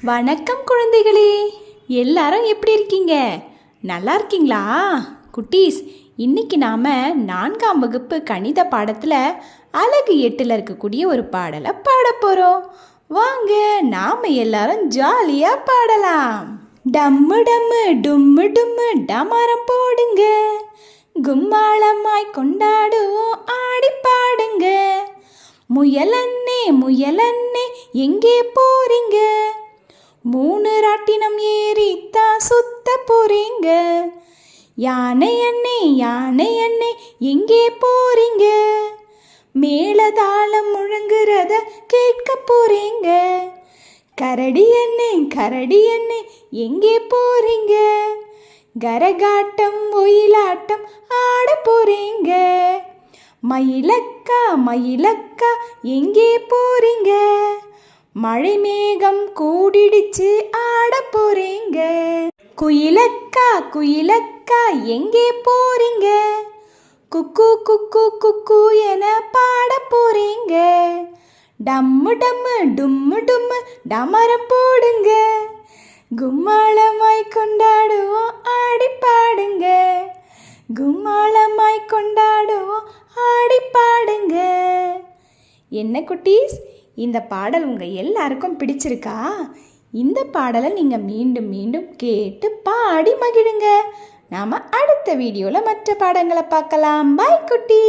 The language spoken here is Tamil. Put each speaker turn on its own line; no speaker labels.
வணக்கம் குழந்தைகளே, எல்லாரும் எப்படி இருக்கீங்க? நல்லா இருக்கீங்களா? குட்டீஸ், இன்னைக்கு நாம் 4ஆம் வகுப்பு கணித பாடத்தில் அலகு 8ல் இருக்கக்கூடிய ஒரு பாடலை பாட போகிறோம். வாங்க, நாம் எல்லாரும் ஜாலியாக பாடலாம். டம்மு டம்மு டும்மு டும்மு டமரம் போடுங்க, கும்மாளமாய் கொண்டாடுவோம், ஆடி பாடுங்க. முயலன்னே முயலன்னே எங்கே போறீங்க? 3 ராட்டினம் ஏறித்தான் சுத்த போறீங்க. யானை அண்ணே எங்கே போறீங்க? மேளதாளம் முழங்குறத கேட்க போறீங்க. கரடி அண்ணே எங்கே போறீங்க? கரகாட்டம் ஒயிலாட்டம் ஆட போறீங்க. மயிலக்கா எங்கே போறீங்க? மழை மேகம் கூடிடுச்சு, ஆட போறீங்க. குயிலக்கா எங்கே போறீங்க? குக்கு குக்கு குக்கு என பாட போறீங்க. டம்மு டம்மு டும்மு டும்மு டமரம் போடுங்க, கும்மாளமாய் கொண்டாடுவோம், ஆடி பாடுங்க. கும்மாளமாய் கொண்டாடுவோம், ஆடி பாடுங்க. என்ன குட்டீஸ், இந்த பாடல் உங்கள் எல்லாருக்கும் பிடிச்சிருக்கா? இந்த பாடலை நீங்கள் மீண்டும் மீண்டும் கேட்டு பாடி மகிழுங்க. நாம் அடுத்த வீடியோவில் மற்ற பாடங்களை பார்க்கலாம். பாய் குட்டி.